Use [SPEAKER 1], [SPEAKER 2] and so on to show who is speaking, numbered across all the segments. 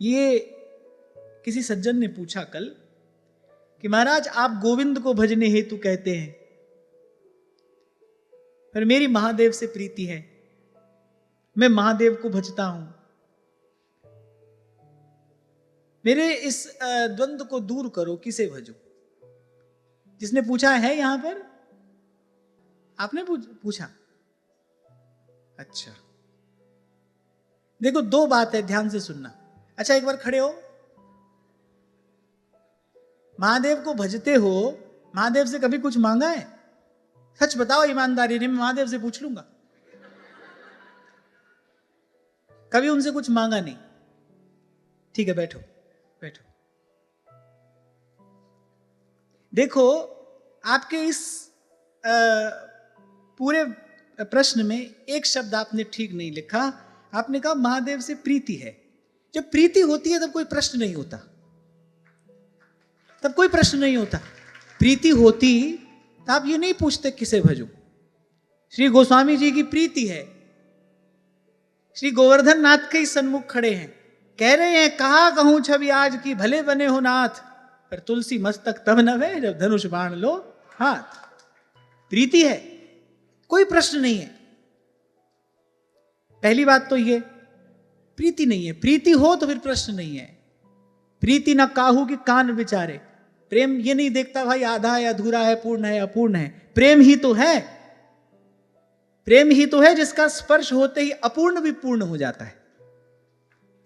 [SPEAKER 1] ये किसी सज्जन ने पूछा कल कि महाराज आप गोविंद को भजने हेतु कहते हैं, पर मेरी महादेव से प्रीति है, मैं महादेव को भजता हूं, मेरे इस द्वंद्व को दूर करो, किसे भजो? जिसने पूछा है यहां पर, आपने पूछा? अच्छा, देखो दो बात है, ध्यान से सुनना। अच्छा एक बार खड़े हो, महादेव को भजते हो, महादेव से कभी कुछ मांगा है? सच बताओ ईमानदारी ने, मैं महादेव से पूछ लूंगा। कभी उनसे कुछ मांगा नहीं? ठीक है, बैठो बैठो। देखो आपके इस पूरे प्रश्न में एक शब्द आपने ठीक नहीं लिखा। आपने कहा महादेव से प्रीति है। जब प्रीति होती है तब कोई प्रश्न नहीं होता, तब कोई प्रश्न नहीं होता। प्रीति होती तो आप ये नहीं पूछते किसे भजो। श्री गोस्वामी जी की प्रीति है, श्री गोवर्धन नाथ के ही सन्मुख खड़े हैं, कह रहे हैं कहा कहूं छवि आज की भले बने हो नाथ, पर तुलसी मस्तक तब नवे जब धनुष बाण लो हाथ। प्रीति है, कोई प्रश्न नहीं है। पहली बात तो ये, प्रीति नहीं है। प्रीति हो तो फिर प्रश्न नहीं है। प्रीति न काहू कि कान विचारे। प्रेम ये नहीं देखता भाई आधा है, अधूरा है, पूर्ण है, अपूर्ण है। प्रेम ही तो है, प्रेम ही तो है जिसका स्पर्श होते ही अपूर्ण भी पूर्ण हो जाता है।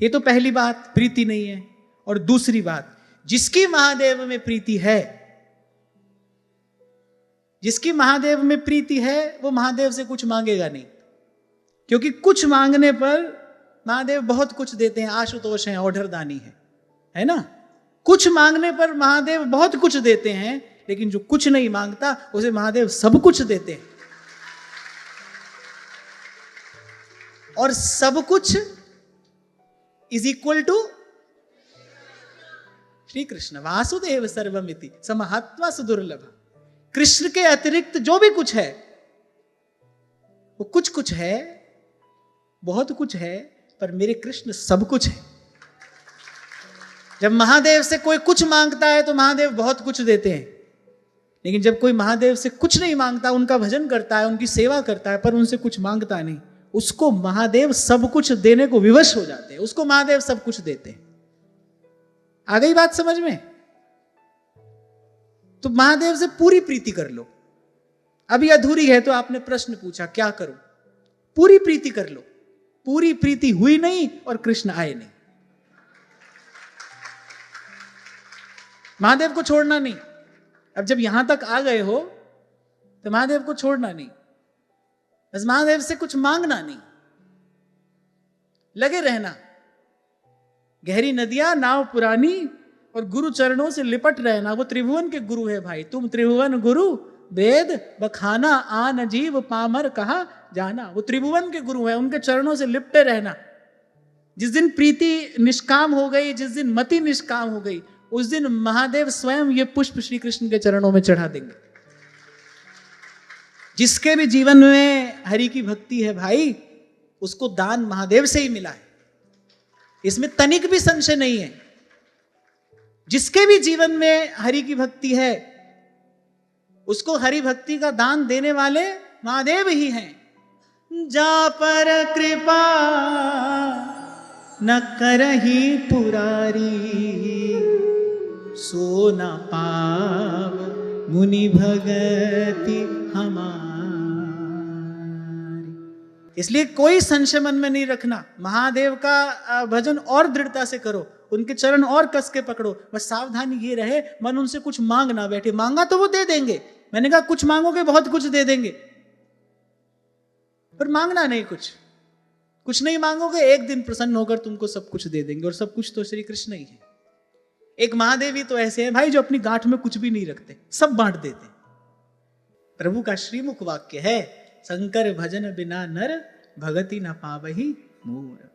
[SPEAKER 1] ये तो पहली बात, प्रीति नहीं है। और दूसरी बात, जिसकी महादेव में प्रीति है, जिसकी महादेव में प्रीति है, वो महादेव से कुछ मांगेगा नहीं, क्योंकि कुछ मांगने पर महादेव बहुत कुछ देते हैं। आशुतोष हैं, औढ़रदानी है ना। कुछ मांगने पर महादेव बहुत कुछ देते हैं, लेकिन जो कुछ नहीं मांगता उसे महादेव सब कुछ देते हैं। और सब कुछ is equal to Shri Krishna Vasudev सर्वमिति समहत्वा सुदुर्लभ। कृष्ण के अतिरिक्त जो भी कुछ है वो कुछ कुछ है, बहुत कुछ है, पर मेरे कृष्ण सब कुछ है। जब महादेव से कोई कुछ मांगता है तो महादेव बहुत कुछ देते हैं, लेकिन जब कोई महादेव से कुछ नहीं मांगता, उनका भजन करता है, उनकी सेवा करता है, पर उनसे कुछ मांगता नहीं, उसको महादेव सब कुछ देने को विवश हो जाते हैं। उसको महादेव सब कुछ देते हैं। आ गई बात समझ में? तो महादेव से पूरी प्रीति कर लो। अभी अधूरी है तो आपने प्रश्न पूछा क्या करूं? पूरी प्रीति कर लो। पूरी प्रीति हुई नहीं और कृष्ण आए नहीं। महादेव को छोड़ना नहीं। अब जब यहां तक आ गए हो तो महादेव को छोड़ना नहीं, बस महादेव से कुछ मांगना नहीं, लगे रहना। गहरी नदियां नाव पुरानी और गुरु चरणों से लिपट रहना। वो त्रिभुवन के गुरु है भाई, तुम त्रिभुवन गुरु वेद बखाना आन जीव पामर कहा जाना। वो त्रिभुवन के गुरु है, उनके चरणों से लिपटे रहना। जिस दिन प्रीति निष्काम हो गई, जिस दिन मति निष्काम हो गई, उस दिन महादेव स्वयं ये पुष्प श्री कृष्ण के चरणों में चढ़ा देंगे। जिसके भी जीवन में हरि की भक्ति है भाई, उसको दान महादेव से ही मिला है, इसमें तनिक भी संशय नहीं है। जिसके भी जीवन में हरि की भक्ति है, उसको हरि भक्ति का दान देने वाले महादेव ही हैं। जा पर कृपा न करही पुरारी, सो न पाव मुनि भगति हमारी। इसलिए कोई संशय मन में नहीं रखना। महादेव का भजन और दृढ़ता से करो, उनके चरण और कस के पकड़ो। बस सावधानी ये रहे, मन उनसे कुछ मांग ना बैठे। मांगा तो वो दे देंगे, मैंने कहा कुछ मांगोगे बहुत कुछ दे देंगे, पर मांगना नहीं। कुछ नहीं मांगोगे, एक दिन प्रसन्न होकर तुमको सब कुछ दे देंगे। और सब कुछ तो श्री कृष्ण ही है। एक महादेव ही तो ऐसे हैं भाई जो अपनी गांठ में कुछ भी नहीं रखते, सब बांट देते। प्रभु का श्रीमुख वाक्य है, शंकर भजन बिना नर भगति न पावही मोर।